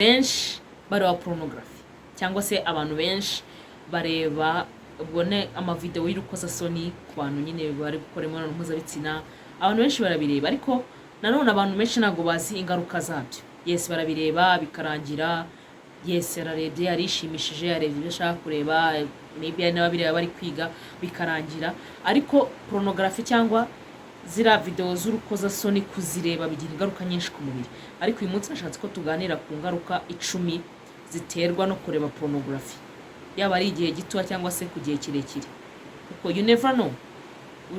benshi bareba porunogarafi cyangwa se abantu benshi bareba ubone amavideo y'urukozasoni ku bantu nyine bari gukora imibonano mpuzabitsina. Abantu benshi barabireba, ariko nanone abantu benshi ntabwo bazi ingaruka zabyo. Yes, barabireba bikarangira, yes yararebye yarishimishije, yarebye ibyo ashaka kureba, maybe ari n'ababireba bari kwiga bikarangira. Ariko porunogarafi cyangwa zira video z'urukozasoni kuzireba bigira ingaruka nyinshi ku mubiri. Ariko uyu munsi nashatse ko tuganira ku ngaruka 10 ziterwa no kureba porunogarafi, yaba ari igihe gito cyangwa se ku gihe kirekire, kuko you never know.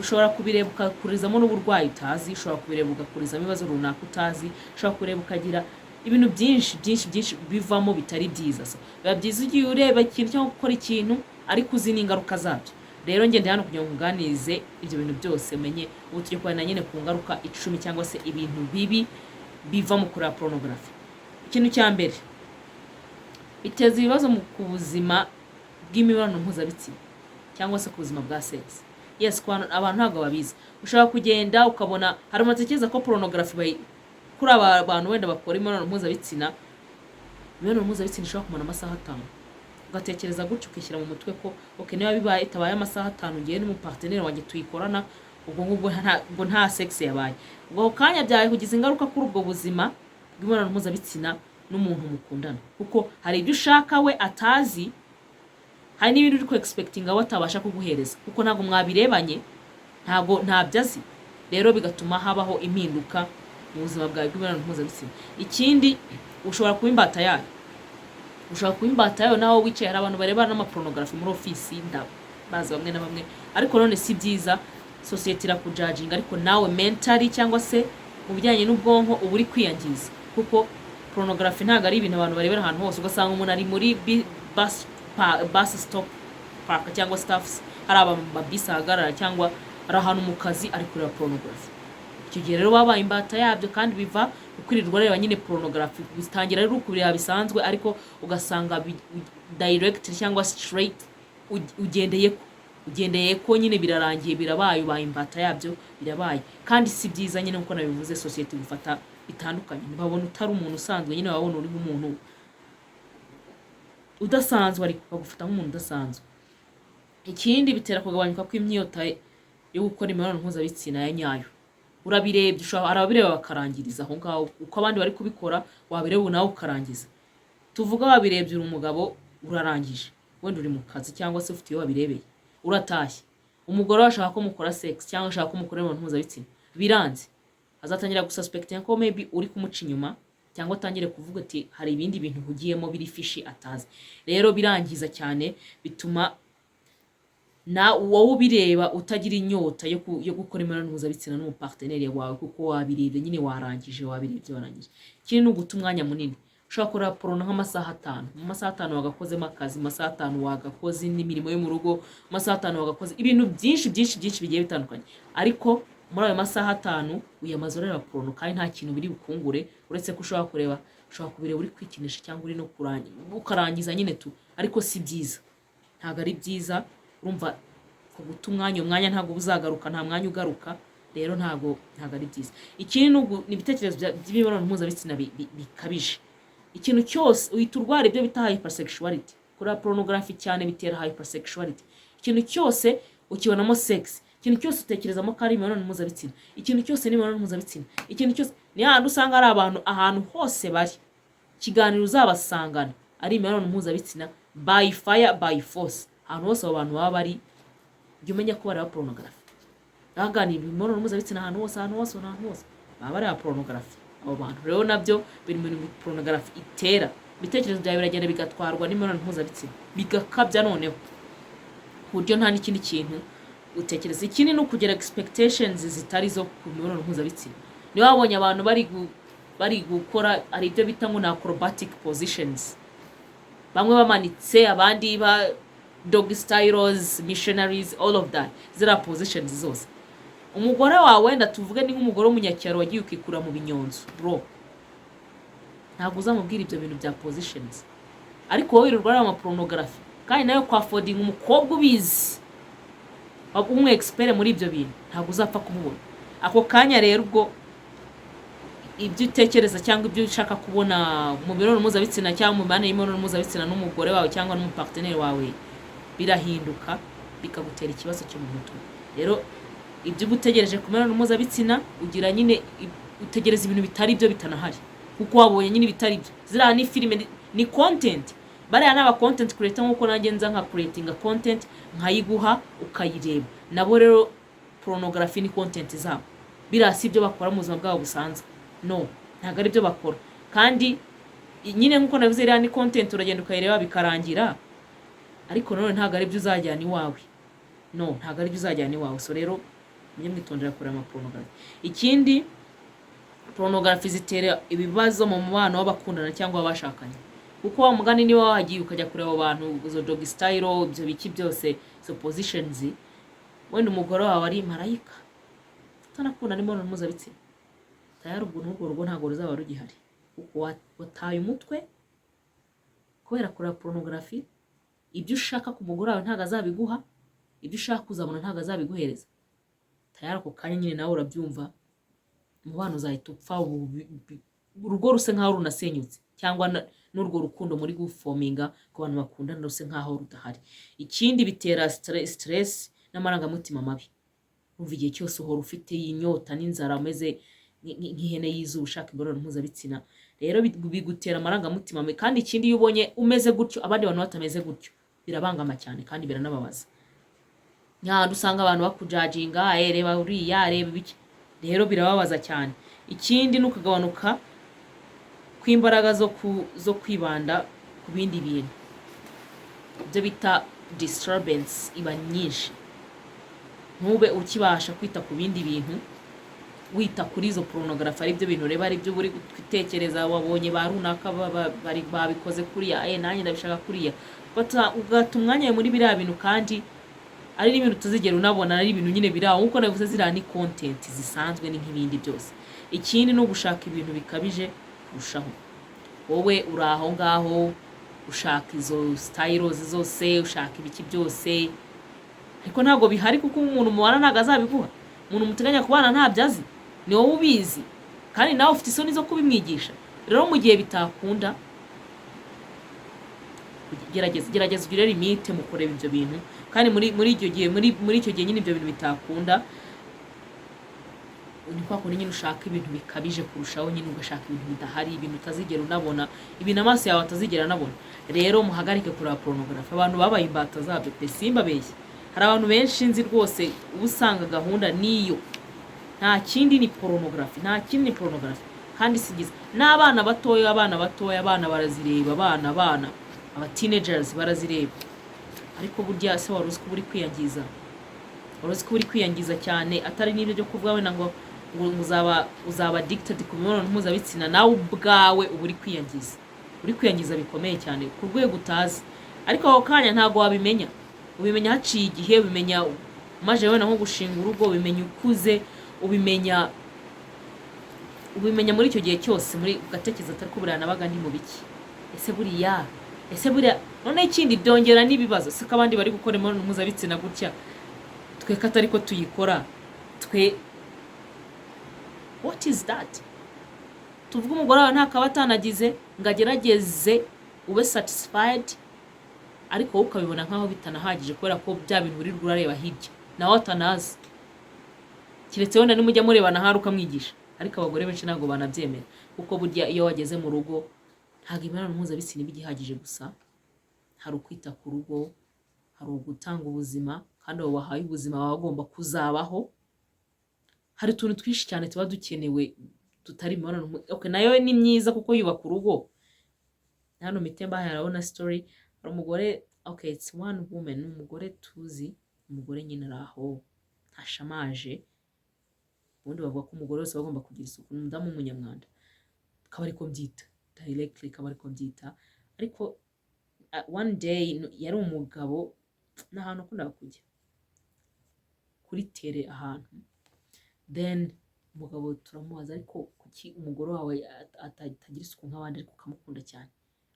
Ushobora kubireba ukakurizamo n'uburwayi utazi, ushobora kubireba ugakurizamo ibibazo runaka utazi, ushobora kureba ukagira ibintu byinshi bivamo bitari byiza. So biba byiza igihe ureba ikintu cyangwa gukora ikintu ariko uzi n'ingaruka zabyo. Rero ngende hano kugira ngo nkuganize ibyo bintu byose, menye ubu tujye kubana nyine ku ngaruka 10 cyangwa se ibintu bibi biva mu kureba porunogarafi. Ikintu cya mbere, biteza ibibazo mu kubuzima bw'imibonano mpuzabitsina cyangwa se ku buzima bwa sex. Yes, abantu ntabwo babizi. Ushobora kugenda ukabona hari amatekereza ko porunogarafi kuri abantu wenda bakora imibonano mpuzabitsina ishobora kumara amasaha 5. Ugatekereza gutyo ukishyira mu mutwe ko okay, niba bibaye tabaye amasaha 5 ngiye n'umupartner wanjye tuyikorana, ubwo nta sex yabaye. Ubwo kanya byaye kugize ingaruka kuri ubwo buzima bw'imibonano mpuzabitsina n'umuntu mukundana, kuko hari ibyo ushaka we atazi, hari n'ibintu uri ku expectinga we atabasha kuguhereza, kuko ntabwo mwabirebanye, ntabyo azi. Rero bigatuma habaho impinduka mu buzima bwawe bw'imibonano mpuzabitsina. Ikindi, ushobora kuba imbata yayo, naho wicaye. Hari abantu bareba n'amaporunogarafi muri ofisi, bazi bamwe na bamwe, ariko none si byiza. Society irakujudginga, ariko nawe mentally cyangwa se mu bijyanye n'ubwonko uba uri kwiyangiza, kuko porunogarafi ntabwo ari ibintu abantu barebera ahantu hose. Ugasanga umuntu ari muri bus stop park cyangwa staffs, hari ababisi ahagarara, cyangwa ari ahantu mu kazi ari kureba porunogarafi. Icyo gihe rero wabaye imbata yabyo, kandi biva ukwirirwa reba nyine porunogarafi. Bitangira rero ukubireba bisanzwe, ariko ugasanga direct cyangwa straight ugendeye ko nyine birarangiye, birabaye, ubaye imbata yabyo, birabaye. Kandi si byiza nyine, nkuko nabivuze, society gufata bitandukanye. Babona utari umuntu usanzwe, nyine babona uri nk'umuntu udasanzwe, ariko bagufata nk'umuntu udasanzwe. Ikindi, bitera kugabanyuka kw'imyota yo gukora imibonano mpuzabitsina ya nyayo. Urabirebye, arabireba bakarangiriza aho ngaho, uko abandi bari kubikora wabireba nawe ukarangiza. Tuvuga wabirebye uri umugabo, urarangije, wenda uri mu kazi cyangwa se ufite iyo wabirebeye, uratashye. Umugore washaka ko mukora sex cyangwa ashaka ko mukora imibonano mpuzabitsina, biranze, azatangira gususpectinga ko maybe uri kumuca inyuma, cyangwa atangire kuvuga ati hari ibindi bintu hugiyemo biri fishi atazi. Rero birangiza cyane, bituma na wowe ubireba utagira inyota yo gukora imibonano mpuzabitsina n'umupartner wawe, kuko wabirebye nyine, warangije, wabirebye warangije. Ikindi, ni uguta umwanya munini. Ushobora kureba porno nk'amasaha 5. Mu masaha 5 wagakozemo akazi, mu masaha 5 wagakoze n'imirimo yo mu rugo, mu masaha 5 wagakoze ibintu byinshi bigiye bitandukanye. Ariko muri ayo masaha 5 uyamaze ureba porno, kandi nta kintu biri bukungure, uretse ko ushobora kubireba uri kwikinisha cyangwa uri no ukarangiza nyine tu. Ariko si byiza, ntabwo ari byiza. Urumva ko guta umwanya ntabwo uzagaruka, nta mwanya ugaruka. Rero ntabwo ari byiza. Ikindi, ni ibitekerezo by'imibonano mpuzabitsina bikabije. Ikintu cyose uhita urwara ibyo bita hypersexuality. Kuri porunogarafi cyane bitera hypersexuality. Ikintu cyose ukibonamo sex, ikintu cyose utekerezamo ko ari imibonano mpuzabitsina, ikintu cyose ni imibonano mpuzabitsina, ikintu cyose ni hahandi usanga ari abantu ahantu hose bari, ikiganiro uzabasangana ari imibonano mpuzabitsina by fire by force. Ahantu hose abo bantu baba bari, jya umenya ko bareba porunogarafi. Baganira imibonano mpuzabitsina ahantu hose baba bareba porunogarafi. Abo bantu rero nabyo biri mu porunogarafi itera. Ibitekerezo byawe biragenda bigatwarwa n'imibonano mpuzabitsina, bigakabya noneho ku buryo nta n'ikindi kintu utekereza. Ikindi, ni ukugira expectations zitari zo ku mibonano mpuzabitsina. Niba wabonye abantu bari gukora, hari ibyo bita ngo na acrobatic positions, bamwe bamanitse, abandi dog styles, missionaries, all of that, zira positions zose. Umugore wawe wenda tuvuge ni nk'umugore w'umunyacyaro wagiye ukikura mu binyonzo, bro, ntabwo uzamubwira ibyo bintu bya positions. Ariko wowe wirirwa ari amaporunogarafi, kandi nayo kwa affording umukobwa ubizi, umwe expert muri ibyo bintu, ntabwo uzapfa kumubona. Ako kanya rero ubwo ibyo utekereza cyangwa ibyo ushaka kubona mu mibonano mpuzabitsina cyangwa mu mibanire y'imibonano mpuzabitsina n'umugore wawe cyangwa n'umuparteneri wawe birahinduka bikagutera ikibazo cyo mu mutwe. Rero ibyo uba utegereje ku mibonano mpuzabitsina ugira nyine utegereza ibintu bitari byo bitanahari kuko wabonye nyine bitari byo. Ziriya ni filime ni content, bariya n'aba content creator nk'uko nanjye nza nka creatinga content nkayiguha ukayireba. Nabo rero pornography ni content zabo, biriya si ibyo bakora mu buzima bwabo busanzwe, no ntabwo ari byo bakora. Kandi nyine nk'uko navuze rero ni content uragenda ukayireba bikarangira, ariko none ntabwo ari byo uzajyana iwawe, no ntabwo ari byo uzajyana iwawe. So rero mujye mwitondera kureba ama pornography. Ikindi, pornography zitera ibibazo mu mubano w'abakundana cyangwa w'abashakanye, kuko wa mugani niba wagiye ukajya kureba abantu izo dog style ibyo biki byose izo positions, wenda umugore wawe ari marayika utanakunda n'imibonano mpuzabitsina, tayari ubwo n'urwo rugo ntabwo ruzaba rugihari kuko wataye umutwe kubera kureba pornography. Ibyo ushaka ku mugore wawe ntabwo azabiguha, ibyo ushaka kuzabona ntabwo azabiguhereza. Tayari ako kanya nyine nawe urabyumva, umubano uzahita upfa, urugo ruse nk'aho runasenyutse, cyangwa n'urwo rukundo muri gufominga ku bantu bakundana ruse nk'aho rudahari. Ikindi, bitera stress n'amarangamutima mabi. Umva igihe cyose uhora ufite inyota n'inzara umeze nk'ihene y'izuba ushaka imibonano mpuzabitsina, rero bigutera amarangamutima mabi. Kandi ikindi, iyo ubonye umeze gutyo abandi bantu batameze gutyo birabangama cyane kandi biranababaza. Nyahandi usanga abantu bakujajinga, reba uriya, reba ibiki, rero birababaza cyane. Ikindi ni ukagabanuka kw'imbaraga zo kwibanda ku bindi bintu, ibyo bita disturbance iba nyinshi, ntube ukibasha kwita ku bindi bintu, wita kuri izo pornography ari byo bintu ureba, ari byo uri gutekereza, wabonye ba runaka babikoze kuriya, nanjye ndabishaka kuriya, ugata umwanya muri biriya bintu kandi ari n'ibintu utazigera unabona, ari ibintu nyine biri aho. Nk'uko navuze ziriya ni content zisanzwe, ni nk'ibindi byose. Ikindi ni ugushaka ibintu bikabije kurushaho. Wowe uri aho ngaho ushaka izo styles zose, ushaka ibiki byose, ariko ntabwo bihari kuko umuntu mubana ntabwo azabiguha. Umuntu muteganya kubana ntabyo azi, ni wowe ubizi kandi nawe ufite isoni zo kubimwigisha. Rero mu gihe bitakunda, gerageza ugire limite mu kureba ibyo bintu. Kandi muri icyo gihe nyine ibyo bintu bitakunda, ni kwa kundi nyine ushaka ibintu bikabije kurushaho, nyine ugashaka ibintu bidahari, ibintu utazigera unabona, ibintu amaso yawe atazigera anabona. Rero muhagarike kureba pornography. Abantu babaye imbata zabyo pe, simbabeshye. Hari abantu benshi nzi rwose uba usanga gahunda niyo, nta kindi ni pornography, nta kindi ni pornography. Kandi sigize n'abana batoya, abana barazireba, abana aba teenagers barazireba. Ariko burya se wari uzi ko uri kwiyangiza, wari uzi ko uri kwiyangiza cyane, atari n'ibyo byo kuvuga wenda ngo uzaba addicted ku mibonano mpuzabitsina, nawe ubwawe uba uri kwiyangiza bikomeye cyane ku rwego utazi. Ariko ako kanya ntabwo wabimenya, ubimenya haciye igihe, ubimenya umaze wenda nko gushinga urugo, ubimenya ukuze, ubimenya muri icyo gihe cyose, muri ugatekereza atari ko buriya nabaga ndi mu biki, ese buriya none ikindi byongera n'ibibazo. Siko abandi bari gukora imibonano mpuzabitsina gutya, twe katari ko tuyikora, twe what is that? Tuvuga umugore wawe ntakaba atanagize ngo agerageze ube satisfied, ariko wowe ukabibona nkaho bitanahagije kubera ko bya bintu uri urareba hirya nawe atanazi. Kiretse wenda nimujya murebana hari ukamwigisha, ariko abagore benshi ntabwo banabyemera, kuko burya iyo wageze mu rugo ntabwo imibonano mpuzabitsina iba igihagije gusa. Hari ukwita ku rugo, hari ugutanga ubuzima, kandi abo bahaye ubuzima baba bagomba kuzabaho. Hari utuntu twinshi cyane tuba dukenewe tutari imibonano. Nayo ni myiza kuko yubaka urugo. Hano mitemba harabona story, hari umugore, it's one woman, umugore tuzi, umugore nyine araho ntashamaje. Ubundi bavuga ko umugore wese bagomba kugira isuku, umudamu w'umunyamwanda, akaba ariko mbyita directly, akaba ariko mbyita. Ariko one day yari umugabo n'ahantu akunda kujya kuri tere ahantu, then umugabo turamubaza, ariko kuki umugore wawe atagira isuku nk'abandi ariko ukamukunda cyane?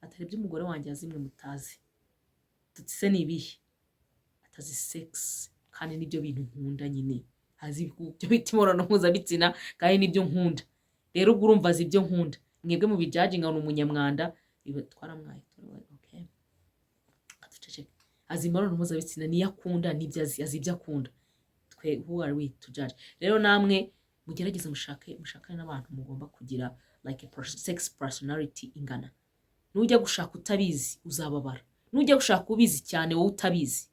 Atari ibyo umugore wanjye azimwe mutazi. Tutse ni ibihe? Atazi sex, kandi nibyo bintu nkunda nyine. Azi ibyo bita imibonano mpuzabitsina kandi nibyo nkunda. rero ubwo urumva azi ibyo nkunda mwebwe mu bijajinga ni umunyamwanda twaramwaye okay atuceceke azi imibonano mpuzabitsina niyo akunda n'ibyo azi ibyo akunda twe who are we to judge rero namwe mugerageze mushakane n'abantu mugomba kugira like a sex personality ingana nujya gushaka utabizi uzababara nujya gushaka ubizi cyane wowe utabizi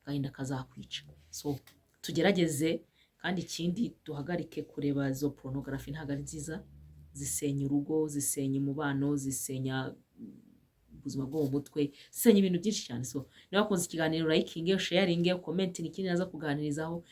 agahinda kazakwica so tugerageze kandi ikindi duhagarike kureba izo pornography ntabwo ari nziza zisenya urugo zisenya umubano zisenya ubuzima bwo mu mutwe zisenya ibintu byinshi cyane so niba wakunze ikiganiro liking sharing commenting ikindi naza kuganirizaho